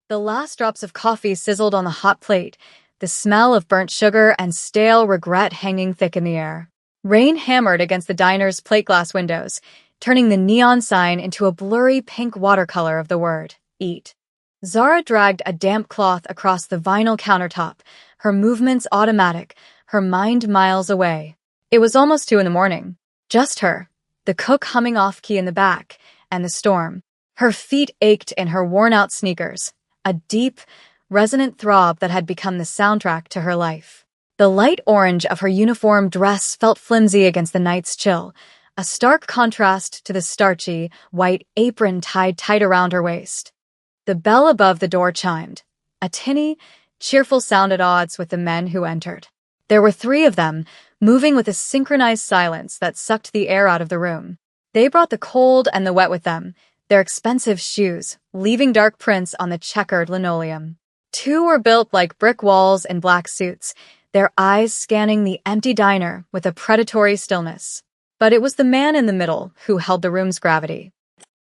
The last drops of coffee sizzled on the hot plate, the smell of burnt sugar and stale regret hanging thick in the air. Rain hammered against the diner's plate glass windows, turning the neon sign into a blurry pink watercolor of the word, eat. Zara dragged a damp cloth across the vinyl countertop, her movements automatic, her mind miles away. It was almost 2 a.m. Just her, the cook humming off-key in the back, and the storm. Her feet ached in her worn-out sneakers, a deep, resonant throb that had become the soundtrack to her life. The light orange of her uniform dress felt flimsy against the night's chill, a stark contrast to the starchy, white apron tied tight around her waist. The bell above the door chimed, a tinny, cheerful sound at odds with the men who entered. There were 3 of them, moving with a synchronized silence that sucked the air out of the room. They brought the cold and the wet with them, their expensive shoes, leaving dark prints on the checkered linoleum. 2 were built like brick walls in black suits, their eyes scanning the empty diner with a predatory stillness. But it was the man in the middle who held the room's gravity.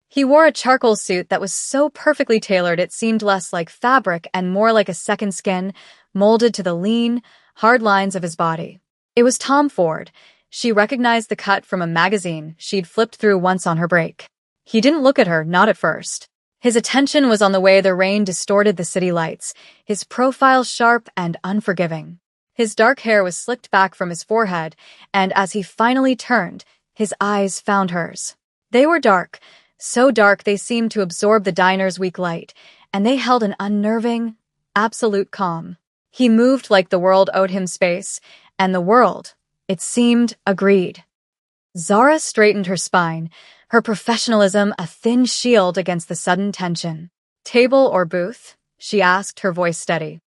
He wore a charcoal suit that was so perfectly tailored it seemed less like fabric and more like a second skin, molded to the lean, hard lines of his body. It was Tom Ford. She recognized the cut from a magazine she'd flipped through once on her break. He didn't look at her, not at first. His attention was on the way the rain distorted the city lights, his profile sharp and unforgiving. His dark hair was slicked back from his forehead, and as he finally turned, his eyes found hers. They were dark, so dark they seemed to absorb the diner's weak light, and they held an unnerving, absolute calm. He moved like the world owed him space, and the world, it seemed, agreed. Zara straightened her spine, her professionalism a thin shield against the sudden tension. "Table or booth?" she asked, her voice steady.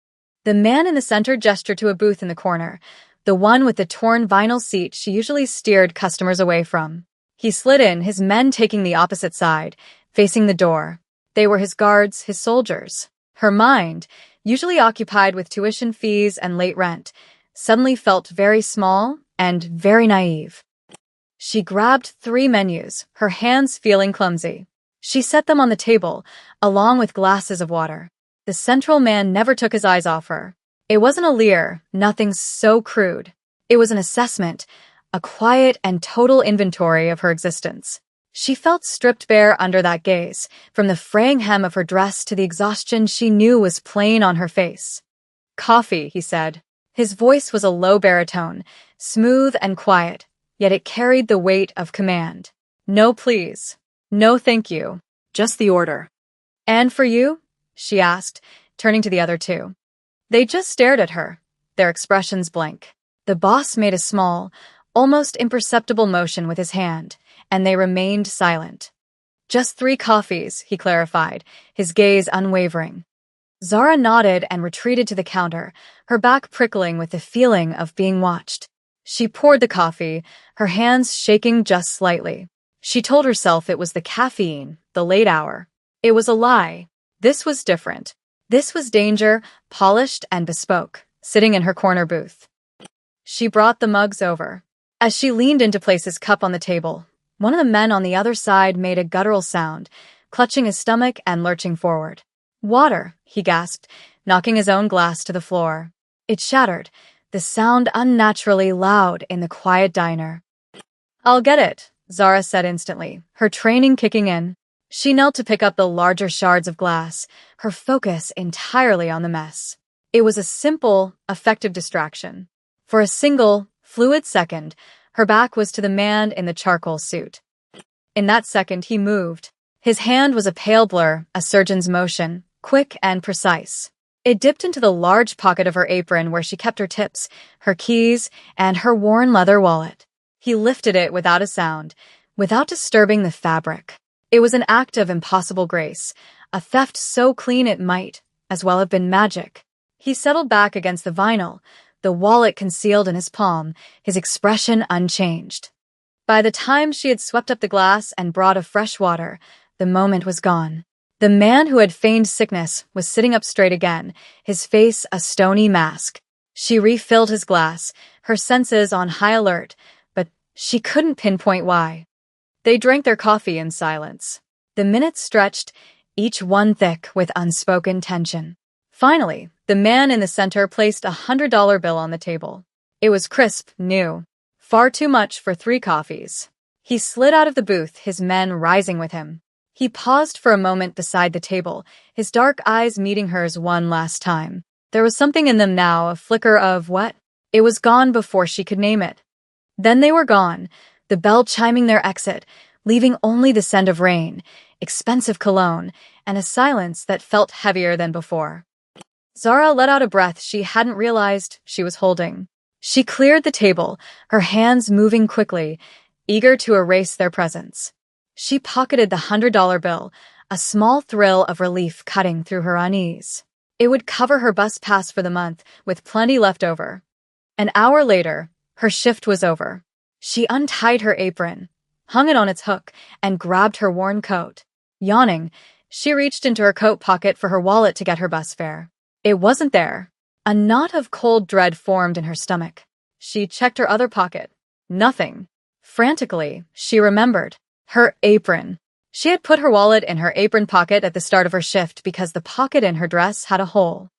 The man in the center gestured to a booth in the corner, the one with the torn vinyl seat she usually steered customers away from. He slid in, his men taking the opposite side, facing the door. They were his guards, his soldiers. Her mind, usually occupied with tuition fees and late rent, suddenly felt very small and very naive. She grabbed 3 menus, her hands feeling clumsy. She set them on the table, along with glasses of water. The central man never took his eyes off her. It wasn't a leer, nothing so crude. It was an assessment, a quiet and total inventory of her existence. She felt stripped bare under that gaze, from the fraying hem of her dress to the exhaustion she knew was plain on her face. "Coffee," he said. His voice was a low baritone, smooth and quiet, yet it carried the weight of command. "No, please. No, thank you. Just the order." "And for you?" she asked, turning to the other 2. They just stared at her, their expressions blank. The boss made a small, almost imperceptible motion with his hand, and they remained silent. "Just 3 coffees," he clarified, his gaze unwavering. Zara nodded and retreated to the counter, her back prickling with the feeling of being watched. She poured the coffee, her hands shaking just slightly. She told herself it was the caffeine, the late hour. It was a lie. This was different. This was danger, polished and bespoke, sitting in her corner booth. She brought the mugs over. As she leaned in to place his cup on the table, one of the men on the other side made a guttural sound, clutching his stomach and lurching forward. "Water," he gasped, knocking his own glass to the floor. It shattered, the sound unnaturally loud in the quiet diner. "I'll get it," Zara said instantly, her training kicking in. She knelt to pick up the larger shards of glass, her focus entirely on the mess. It was a simple, effective distraction. For a single, fluid second, her back was to the man in the charcoal suit. In that second, he moved. His hand was a pale blur, a surgeon's motion, quick and precise. It dipped into the large pocket of her apron where she kept her tips, her keys, and her worn leather wallet. He lifted it without a sound, without disturbing the fabric. It was an act of impossible grace, a theft so clean it might, as well have been magic. He settled back against the vinyl, the wallet concealed in his palm, his expression unchanged. By the time she had swept up the glass and brought of fresh water, the moment was gone. The man who had feigned sickness was sitting up straight again, his face a stony mask. She refilled his glass, her senses on high alert, but she couldn't pinpoint why. They drank their coffee in silence. The minutes stretched, each one thick with unspoken tension. Finally, the man in the center placed $100 bill on the table. It was crisp, new. Far too much for 3 coffees. He slid out of the booth, his men rising with him. He paused for a moment beside the table, his dark eyes meeting hers one last time. There was something in them now, a flicker of what? It was gone before she could name it. Then they were gone, the bell chiming their exit, leaving only the scent of rain, expensive cologne, and a silence that felt heavier than before. Zara let out a breath she hadn't realized she was holding. She cleared the table, her hands moving quickly, eager to erase their presence. She pocketed the $100 bill, a small thrill of relief cutting through her unease. It would cover her bus pass for the month, with plenty left over. An hour later, her shift was over. She untied her apron, hung it on its hook, and grabbed her worn coat. Yawning, she reached into her coat pocket for her wallet to get her bus fare. It wasn't there. A knot of cold dread formed in her stomach. She checked her other pocket. Nothing. Frantically, she remembered. Her apron. She had put her wallet in her apron pocket at the start of her shift because the pocket in her dress had a hole.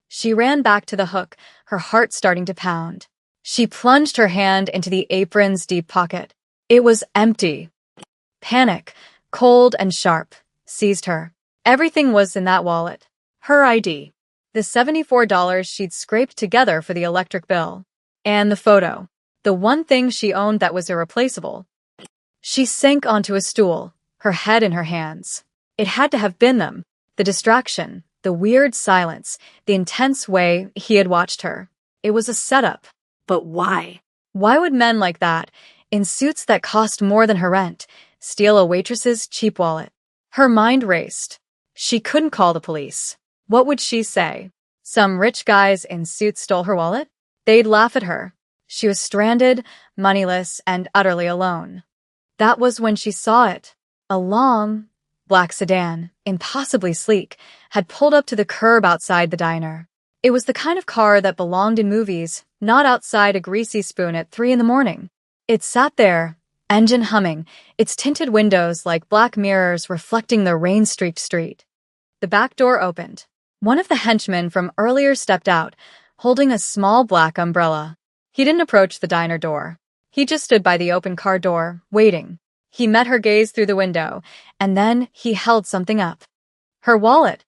She ran back to the hook, her heart starting to pound. She plunged her hand into the apron's deep pocket. It was empty. Panic, cold and sharp, seized her. Everything was in that wallet. Her ID. The $74 she'd scraped together for the electric bill. And the photo. The one thing she owned that was irreplaceable. She sank onto a stool, her head in her hands. It had to have been them. The distraction, the weird silence, the intense way he had watched her. It was a setup. But why? Why would men like that, in suits that cost more than her rent, steal a waitress's cheap wallet? Her mind raced. She couldn't call the police. What would she say? Some rich guys in suits stole her wallet? They'd laugh at her. She was stranded, moneyless, and utterly alone. That was when she saw it. A long, black sedan, impossibly sleek, had pulled up to the curb outside the diner. It was the kind of car that belonged in movies, not outside a greasy spoon at 3 a.m. It sat there, engine humming, its tinted windows like black mirrors reflecting the rain-streaked street. The back door opened. One of the henchmen from earlier stepped out, holding a small black umbrella. He didn't approach the diner door. He just stood by the open car door, waiting. He met her gaze through the window, and then he held something up. Her wallet.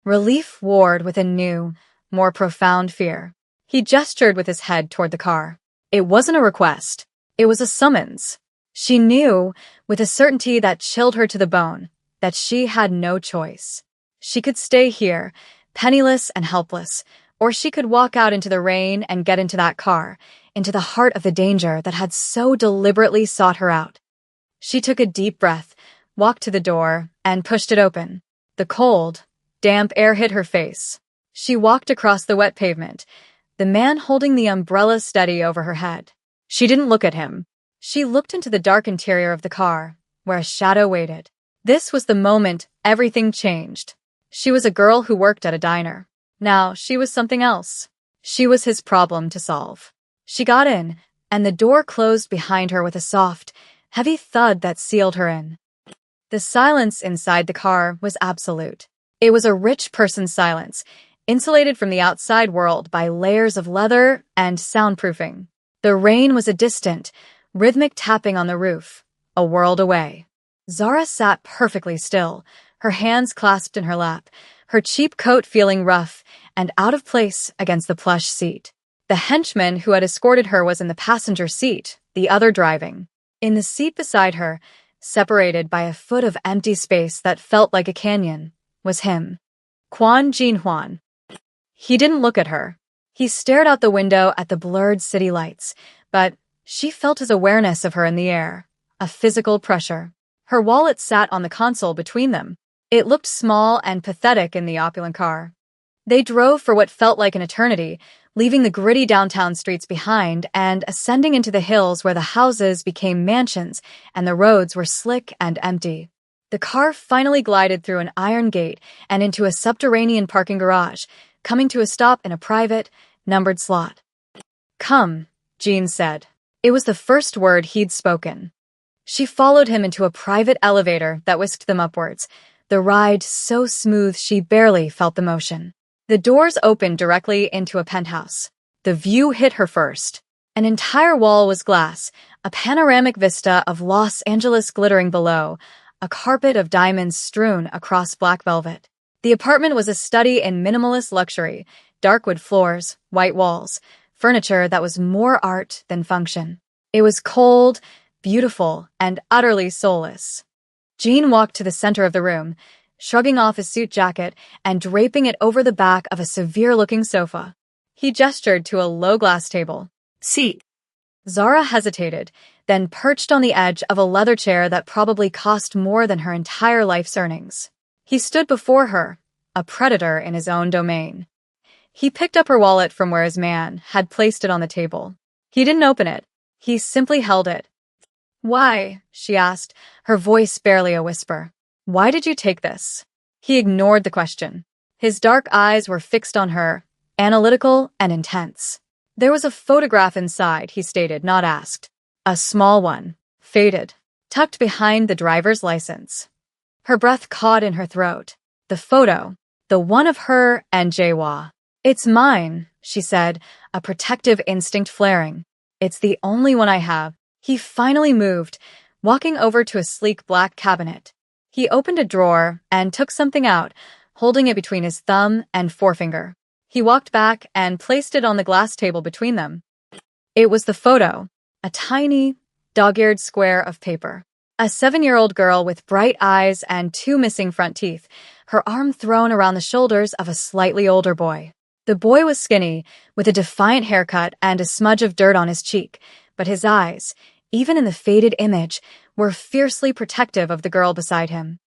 Relief warred with a new, more profound fear. He gestured with his head toward the car. It wasn't a request. It was a summons. She knew, with a certainty that chilled her to the bone, that she had no choice. She could stay here, penniless and helpless, or she could walk out into the rain and get into that car, into the heart of the danger that had so deliberately sought her out. She took a deep breath, walked to the door, and pushed it open. The cold, damp air hit her face. She walked across the wet pavement, the man holding the umbrella steady over her head. She didn't look at him. She looked into the dark interior of the car, where a shadow waited. This was the moment everything changed. She was a girl who worked at a diner. Now she was something else. She was his problem to solve. She got in, and the door closed behind her with a soft, heavy thud that sealed her in. The silence inside the car was absolute. It was a rich person's silence, insulated from the outside world by layers of leather and soundproofing. The rain was a distant, rhythmic tapping on the roof, a world away. Zara sat perfectly still, her hands clasped in her lap, her cheap coat feeling rough and out of place against the plush seat. The henchman who had escorted her was in the passenger seat, the other driving. In the seat beside her, separated by a foot of empty space that felt like a canyon, was him. Quan Jinhuan. He didn't look at her. He stared out the window at the blurred city lights, but she felt his awareness of her in the air, a physical pressure. Her wallet sat on the console between them. It looked small and pathetic in the opulent car. They drove for what felt like an eternity, leaving the gritty downtown streets behind and ascending into the hills where the houses became mansions and the roads were slick and empty. The car finally glided through an iron gate and into a subterranean parking garage, coming to a stop in a private, numbered slot. "Come," Jean said. It was the first word he'd spoken. She followed him into a private elevator that whisked them upwards, the ride so smooth she barely felt the motion. The doors opened directly into a penthouse. The view hit her first. An entire wall was glass, a panoramic vista of Los Angeles glittering below, a carpet of diamonds strewn across black velvet. The apartment was a study in minimalist luxury, dark wood floors, white walls, furniture that was more art than function. It was cold, beautiful, and utterly soulless. Jean walked to the center of the room, shrugging off his suit jacket and draping it over the back of a severe-looking sofa. He gestured to a low-glass table. "Seat." Zara hesitated, then perched on the edge of a leather chair that probably cost more than her entire life's earnings. He stood before her, a predator in his own domain. He picked up her wallet from where his man had placed it on the table. He didn't open it. He simply held it. "Why?" she asked, her voice barely a whisper. "Why did you take this?" He ignored the question. His dark eyes were fixed on her, analytical and intense. "There was a photograph inside," he stated, not asked. "A small one, faded, tucked behind the driver's license." Her breath caught in her throat. The photo, the one of her and Jae-wha. "It's mine," she said, a protective instinct flaring. "It's the only one I have." He finally moved, walking over to a sleek black cabinet. He opened a drawer and took something out, holding it between his thumb and forefinger. He walked back and placed it on the glass table between them. It was the photo, a tiny, dog-eared square of paper. A 7-year-old girl with bright eyes and 2 missing front teeth, her arm thrown around the shoulders of a slightly older boy. The boy was skinny, with a defiant haircut and a smudge of dirt on his cheek, but his eyes, even in the faded image, were fiercely protective of the girl beside him.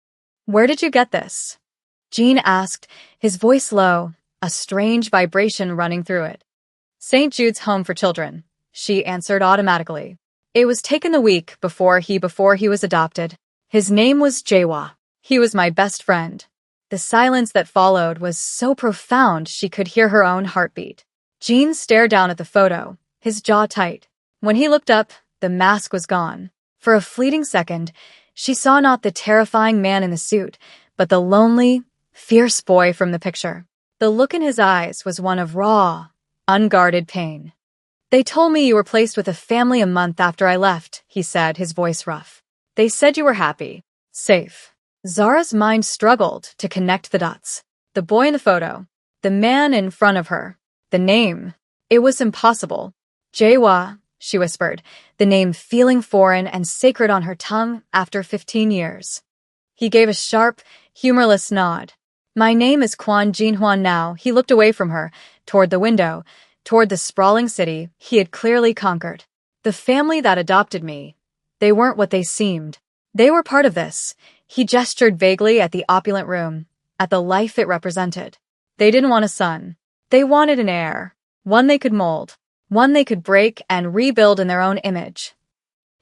"Where did you get this?" Jean asked, his voice low, a strange vibration running through it. "St. Jude's Home for Children," she answered automatically. "It was taken the week before he was adopted. His name was Jae-wha. He was my best friend." The silence that followed was so profound she could hear her own heartbeat. Jean stared down at the photo, his jaw tight. When he looked up, the mask was gone. For a fleeting second, she saw not the terrifying man in the suit, but the lonely, fierce boy from the picture. The look in his eyes was one of raw, unguarded pain. "They told me you were placed with a family a month after I left," he said, his voice rough. "They said you were happy, safe." Zara's mind struggled to connect the dots. The boy in the photo, the man in front of her, the name. It was impossible. Jae-wha, she whispered, the name feeling foreign and sacred on her tongue after 15 years. He gave a sharp, humorless nod. "My name is Kwon Jin-hwan now." He looked away from her, toward the window, toward the sprawling city he had clearly conquered. "The family that adopted me, they weren't what they seemed. They were part of this." He gestured vaguely at the opulent room, at the life it represented. "They didn't want a son. They wanted an heir, one they could mold, one they could break and rebuild in their own image."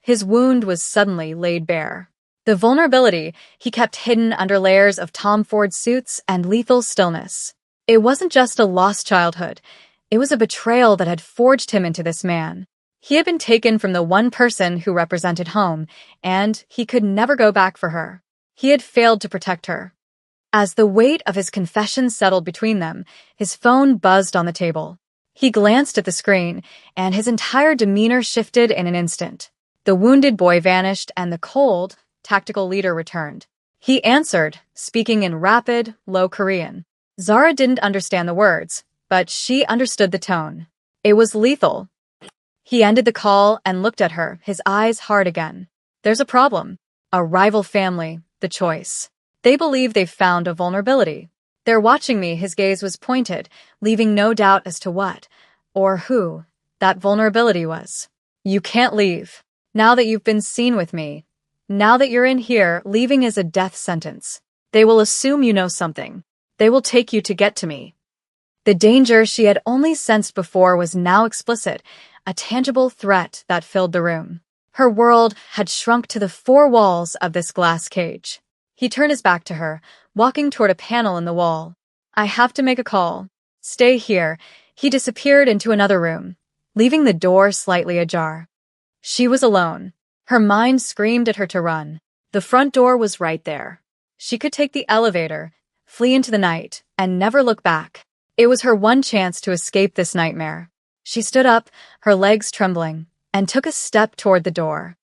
His wound was suddenly laid bare. The vulnerability he kept hidden under layers of Tom Ford suits and lethal stillness. It wasn't just a lost childhood. It was a betrayal that had forged him into this man. He had been taken from the one person who represented home, and he could never go back for her. He had failed to protect her. As the weight of his confession settled between them, his phone buzzed on the table. He glanced at the screen, and his entire demeanor shifted in an instant. The wounded boy vanished, and the cold, tactical leader returned. He answered, speaking in rapid, low Korean. Zara didn't understand the words, but she understood the tone. It was lethal. He ended the call and looked at her, his eyes hard again. "There's a problem. A rival family, the choice. They believe they've found a vulnerability. They're watching me." His gaze was pointed, leaving no doubt as to what, or who, that vulnerability was. "You can't leave. Now that you've been seen with me, now that you're in here, leaving is a death sentence. They will assume you know something. They will take you to get to me." The danger she had only sensed before was now explicit, a tangible threat that filled the room. Her world had shrunk to the 4 walls of this glass cage. He turned his back to her, walking toward a panel in the wall. "I have to make a call. Stay here." He disappeared into another room, leaving the door slightly ajar. She was alone. Her mind screamed at her to run. The front door was right there. She could take the elevator, flee into the night, and never look back. It was her one chance to escape this nightmare. She stood up, her legs trembling, and took a step toward the door.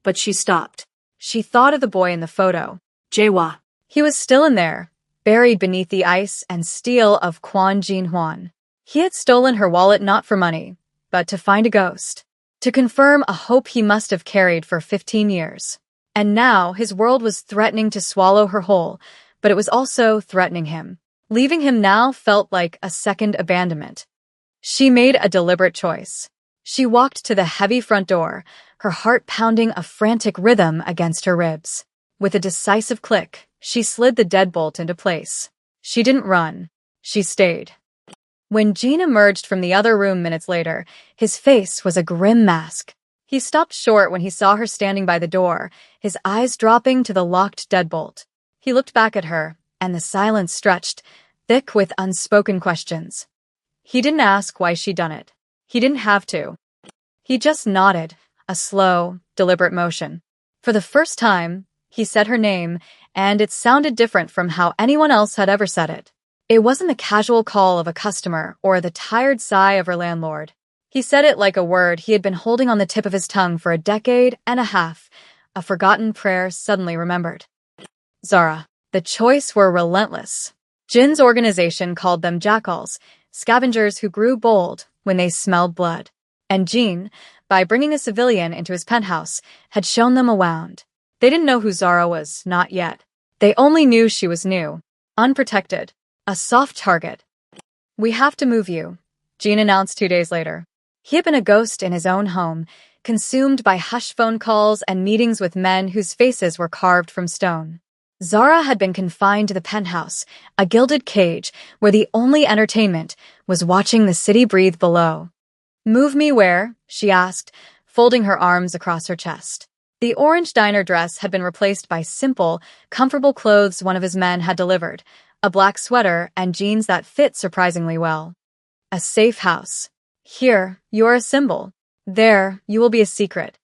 But she stopped. She thought of the boy in the photo. Jaewa. He was still in there, buried beneath the ice and steel of Quan Jin Huan. He had stolen her wallet not for money, but to find a ghost. To confirm a hope he must have carried for 15 years. And now his world was threatening to swallow her whole, but it was also threatening him. Leaving him now felt like a second abandonment. She made a deliberate choice. She walked to the heavy front door, her heart pounding a frantic rhythm against her ribs. With a decisive click, she slid the deadbolt into place. She didn't run. She stayed. When Jean emerged from the other room minutes later, his face was a grim mask. He stopped short when he saw her standing by the door, his eyes dropping to the locked deadbolt. He looked back at her, and the silence stretched, thick with unspoken questions. He didn't ask why she'd done it. He didn't have to. He just nodded, a slow, deliberate motion. For the first time, he said her name, and it sounded different from how anyone else had ever said it. It wasn't the casual call of a customer or the tired sigh of her landlord. He said it like a word he had been holding on the tip of his tongue for a decade and a half, a forgotten prayer suddenly remembered. Zara. The choice were relentless. Jin's organization called them jackals, scavengers who grew bold when they smelled blood. And Jean, by bringing a civilian into his penthouse, had shown them a wound. They didn't know who Zara was, not yet. They only knew she was new, unprotected, a soft target. "We have to move you," Jean announced 2 days later. He had been a ghost in his own home, consumed by hush phone calls and meetings with men whose faces were carved from stone. Zara had been confined to the penthouse, a gilded cage where the only entertainment was watching the city breathe below. "Move me where?" she asked, folding her arms across her chest. The orange diner dress had been replaced by simple, comfortable clothes one of his men had delivered, a black sweater and jeans that fit surprisingly well. A safe house. Here, you are a symbol. There, you will be a secret.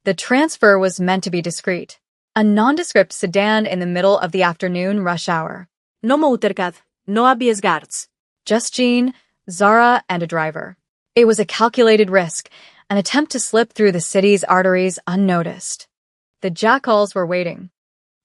The transfer was meant to be discreet. A nondescript sedan in the middle of the afternoon rush hour. No motorcad, no arriesgarse. Just Jean, Zara, and a driver. It was a calculated risk, an attempt to slip through the city's arteries unnoticed. The jackals were waiting.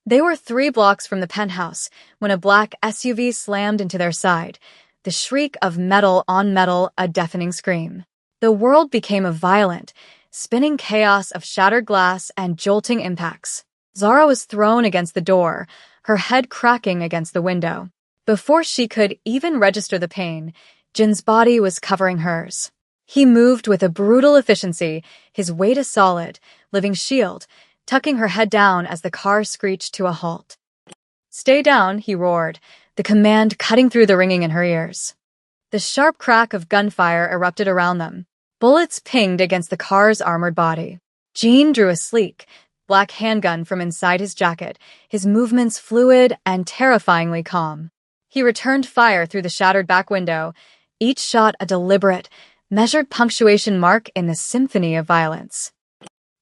They were 3 blocks from the penthouse when a black SUV slammed into their side, the shriek of metal on metal, a deafening scream. The world became a violent, spinning chaos of shattered glass and jolting impacts. Zara was thrown against the door, her head cracking against the window. Before she could even register the pain, Jin's body was covering hers. He moved with a brutal efficiency, his weight a solid, living shield, tucking her head down as the car screeched to a halt. "Stay down," he roared, the command cutting through the ringing in her ears. The sharp crack of gunfire erupted around them. Bullets pinged against the car's armored body. Jean drew a sleek, black handgun from inside his jacket, his movements fluid and terrifyingly calm. He returned fire through the shattered back window, each shot a deliberate, measured punctuation mark in the symphony of violence.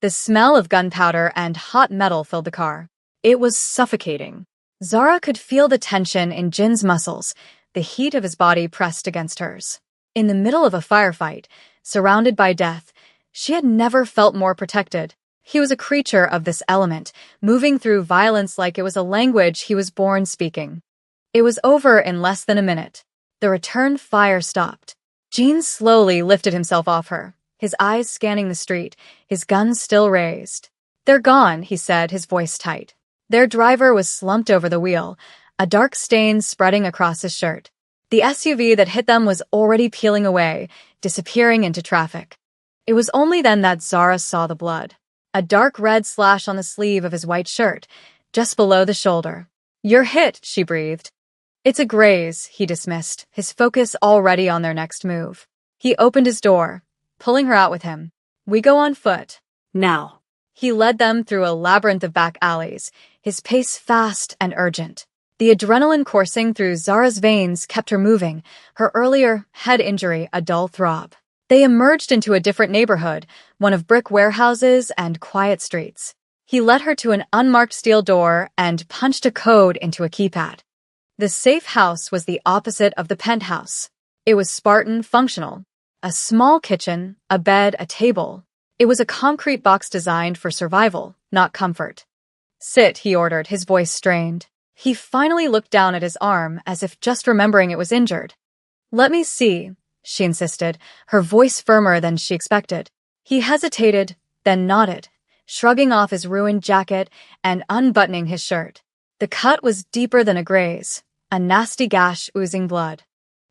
The smell of gunpowder and hot metal filled the car. It was suffocating. Zara could feel the tension in Jin's muscles, the heat of his body pressed against hers. In the middle of a firefight, surrounded by death, she had never felt more protected. He was a creature of this element, moving through violence like it was a language he was born speaking. It was over in less than a minute. The return fire stopped. Jean slowly lifted himself off her, his eyes scanning the street, his gun still raised. "They're gone," he said, his voice tight. Their driver was slumped over the wheel, a dark stain spreading across his shirt. The SUV that hit them was already peeling away, disappearing into traffic. It was only then that Zara saw the blood. A dark red slash on the sleeve of his white shirt, just below the shoulder. "You're hit," she breathed. "It's a graze," he dismissed, his focus already on their next move. He opened his door, pulling her out with him. "We go on foot." Now. He led them through a labyrinth of back alleys, his pace fast and urgent. The adrenaline coursing through Zara's veins kept her moving, her earlier head injury a dull throb. They emerged into a different neighborhood, one of brick warehouses and quiet streets. He led her to an unmarked steel door and punched a code into a keypad. The safe house was the opposite of the penthouse. It was Spartan functional. A small kitchen, a bed, a table. It was a concrete box designed for survival, not comfort. "Sit," he ordered, his voice strained. He finally looked down at his arm, as if just remembering it was injured. "Let me see," she insisted, her voice firmer than she expected. He hesitated, then nodded, shrugging off his ruined jacket and unbuttoning his shirt. The cut was deeper than a graze, a nasty gash oozing blood.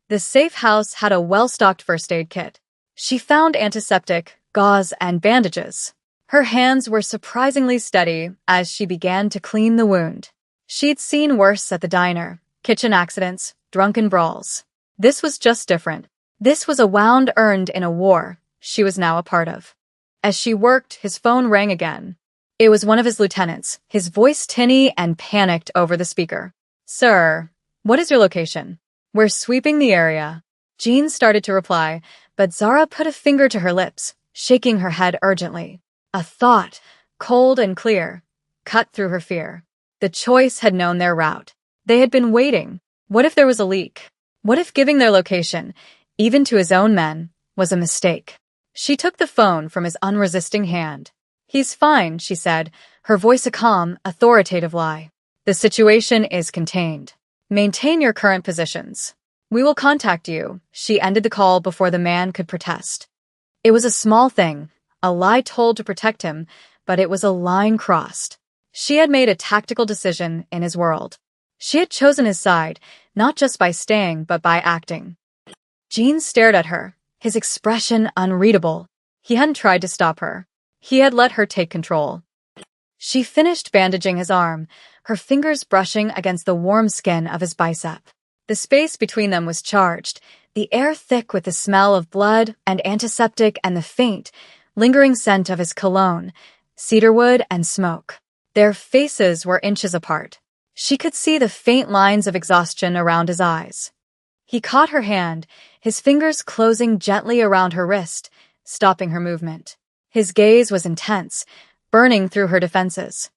The safe house had a well-stocked first aid kit. She found antiseptic, gauze, and bandages. Her hands were surprisingly steady as she began to clean the wound. She'd seen worse at the diner, kitchen accidents, drunken brawls. This was just different. This was a wound earned in a war she was now a part of. As she worked, his phone rang again. It was one of his lieutenants, his voice tinny and panicked over the speaker. "Sir, what is your location?" "We're sweeping the area." Jean started to reply, but Zara put a finger to her lips, shaking her head urgently. A thought, cold and clear, cut through her fear. The choice had known their route. They had been waiting. What if there was a leak? What if giving their location, even to his own men, was a mistake? She took the phone from his unresisting hand. "He's fine," she said, her voice a calm, authoritative lie. "The situation is contained. Maintain your current positions. We will contact you." She ended the call before the man could protest. It was a small thing, a lie told to protect him, but it was a line crossed. She had made a tactical decision in his world. She had chosen his side, not just by staying, but by acting. Jean stared at her, his expression unreadable. He hadn't tried to stop her. He had let her take control. She finished bandaging his arm, her fingers brushing against the warm skin of his bicep. The space between them was charged, the air thick with the smell of blood and antiseptic and the faint, lingering scent of his cologne, cedarwood and smoke. Their faces were inches apart. She could see the faint lines of exhaustion around his eyes. He caught her hand, his fingers closing gently around her wrist, stopping her movement. His gaze was intense, burning through her defenses.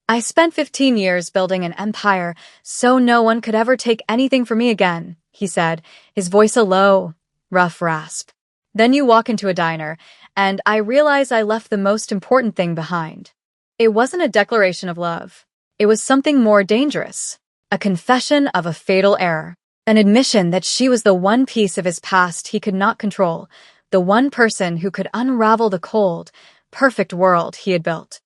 "I spent 15 years building an empire so no one could ever take anything from me again," he said, his voice a low, rough rasp. "Then you walk into a diner, and I realize I left the most important thing behind." It wasn't a declaration of love. It was something more dangerous. A confession of a fatal error. An admission that she was the one piece of his past he could not control, the one person who could unravel the cold, perfect world he had built.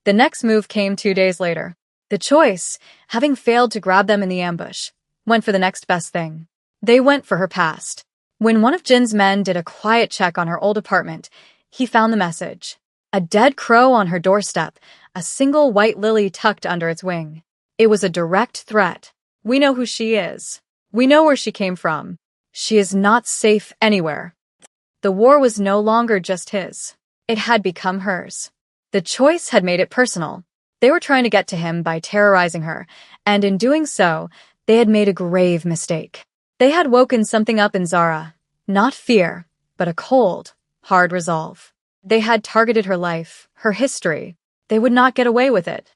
The next move came 2 days later. The choice, having failed to grab them in the ambush, went for the next best thing. They went for her past. When one of Jin's men did a quiet check on her old apartment, he found the message. A dead crow on her doorstep, a single white lily tucked under its wing. It was a direct threat. "We know who she is. We know where she came from. She is not safe anywhere." The war was no longer just his. It had become hers. The choice had made it personal. They were trying to get to him by terrorizing her, and in doing so, they had made a grave mistake. They had woken something up in Zara. Not fear, but a cold, hard resolve. They had targeted her life, her history. They would not get away with it.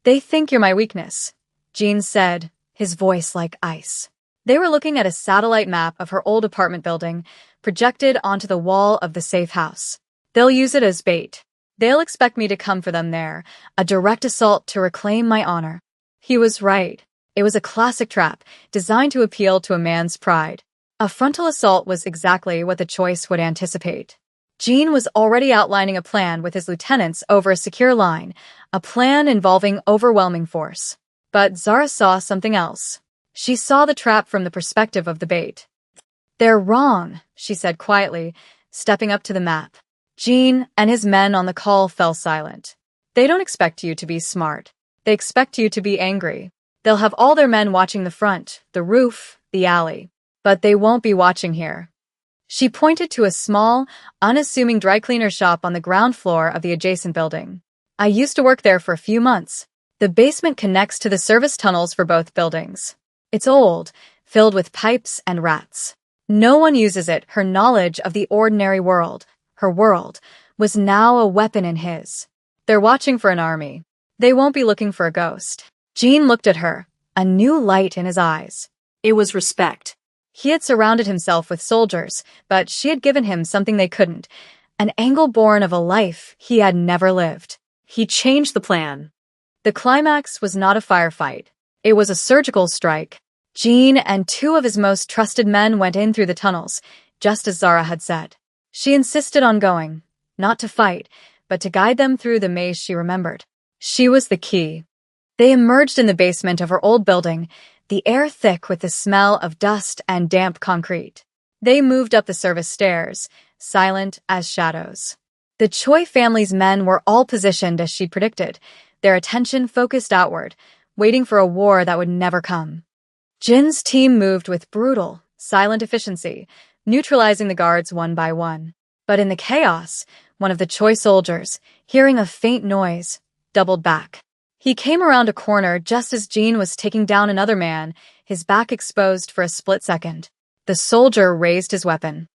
"They think you're my weakness," Jean said, his voice like ice. They were looking at a satellite map of her old apartment building, projected onto the wall of the safe house. "They'll use it as bait. They'll expect me to come for them there, a direct assault to reclaim my honor." He was right. It was a classic trap, designed to appeal to a man's pride. A frontal assault was exactly what the choice would anticipate. Jean was already outlining a plan with his lieutenants over a secure line, a plan involving overwhelming force. But Zara saw something else. She saw the trap from the perspective of the bait. "They're wrong," she said quietly, stepping up to the map. Jean and his men on the call fell silent. "They don't expect you to be smart. They expect you to be angry. They'll have all their men watching the front, the roof, the alley. But they won't be watching here." She pointed to a small, unassuming dry cleaner shop on the ground floor of the adjacent building. "I used to work there for a few months. The basement connects to the service tunnels for both buildings. It's old, filled with pipes and rats. No one uses it." Her knowledge of the ordinary world, her world, was now a weapon in his. They're watching for an army. They won't be looking for a ghost. Jean looked at her, a new light in his eyes. It was respect. He had surrounded himself with soldiers, but she had given him something they couldn't, an angle born of a life he had never lived. He changed the plan. The climax was not a firefight. It was a surgical strike. Jean and two of his most trusted men went in through the tunnels, just as Zara had said. She insisted on going, not to fight, but to guide them through the maze she remembered. She was the key. They emerged in the basement of her old building, the air thick with the smell of dust and damp concrete. They moved up the service stairs, silent as shadows. The Choi family's men were all positioned as she predicted, their attention focused outward, waiting for a war that would never come. Jin's team moved with brutal, silent efficiency, neutralizing the guards one by one. But in the chaos, one of the Choi soldiers, hearing a faint noise, doubled back. He came around a corner just as Jean was taking down another man, his back exposed for a split second. The soldier raised his weapon.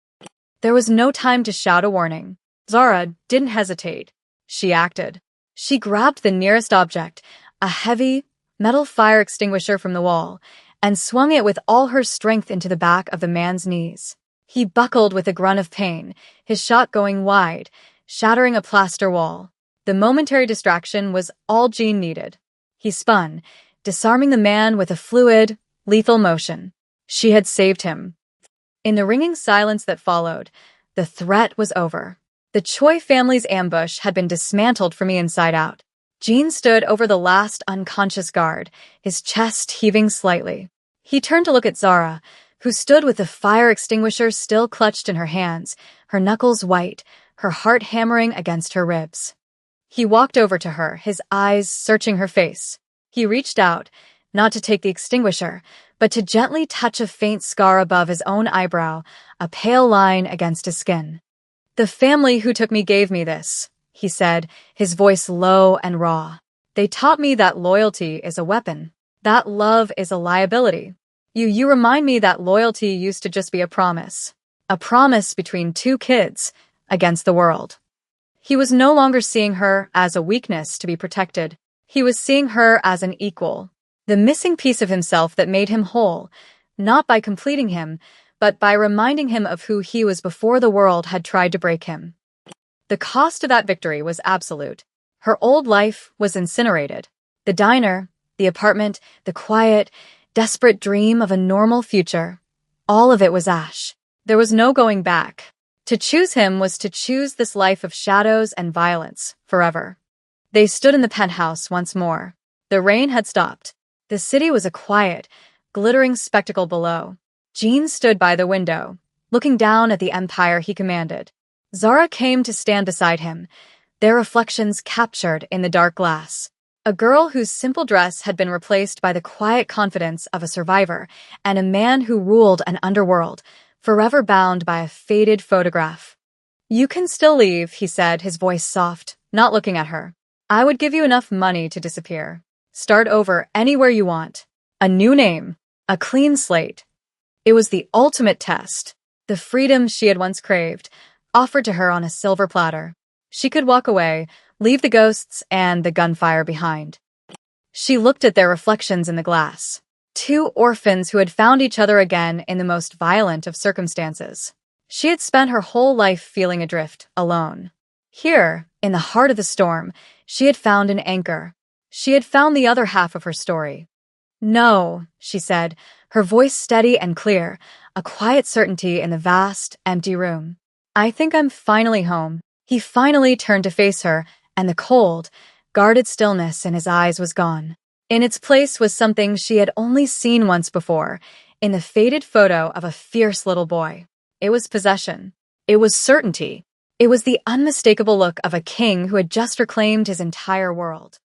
There was no time to shout a warning. Zara didn't hesitate. She acted. She grabbed the nearest object, a heavy, metal fire extinguisher from the wall, and swung it with all her strength into the back of the man's knees. He buckled with a grunt of pain, his shot going wide, shattering a plaster wall. The momentary distraction was all Jean needed. He spun, disarming the man with a fluid, lethal motion. She had saved him. In the ringing silence that followed, the threat was over. The Choi family's ambush had been dismantled from the inside out. Jean stood over the last unconscious guard, his chest heaving slightly. He turned to look at Zara, who stood with the fire extinguisher still clutched in her hands, her knuckles white, her heart hammering against her ribs. He walked over to her, his eyes searching her face. He reached out, not to take the extinguisher, but to gently touch a faint scar above his own eyebrow, a pale line against his skin. "The family who took me gave me this," he said, his voice low and raw. "They taught me that loyalty is a weapon, that love is a liability. You remind me that loyalty used to just be a promise between two kids against the world." He was no longer seeing her as a weakness to be protected. He was seeing her as an equal, the missing piece of himself that made him whole, not by completing him, but by reminding him of who he was before the world had tried to break him. The cost of that victory was absolute. Her old life was incinerated. The diner, the apartment, the quiet, desperate dream of a normal future, all of it was ash. There was no going back. To choose him was to choose this life of shadows and violence, forever. They stood in the penthouse once more. The rain had stopped. The city was a quiet, glittering spectacle below. Jean stood by the window, looking down at the empire he commanded. Zara came to stand beside him, their reflections captured in the dark glass. A girl whose simple dress had been replaced by the quiet confidence of a survivor, and a man who ruled an underworld, forever bound by a faded photograph. "You can still leave," he said, his voice soft, not looking at her. "I would give you enough money to disappear. Start over anywhere you want. A new name, a clean slate." It was the ultimate test, the freedom she had once craved, offered to her on a silver platter. She could walk away, leave the ghosts and the gunfire behind. She looked at their reflections in the glass. Two orphans who had found each other again in the most violent of circumstances. She had spent her whole life feeling adrift, alone. Here, in the heart of the storm, she had found an anchor. She had found the other half of her story. "No," she said, her voice steady and clear, a quiet certainty in the vast, empty room. "I think I'm finally home." He finally turned to face her, and the cold, guarded stillness in his eyes was gone. In its place was something she had only seen once before, in the faded photo of a fierce little boy. It was possession. It was certainty. It was the unmistakable look of a king who had just reclaimed his entire world.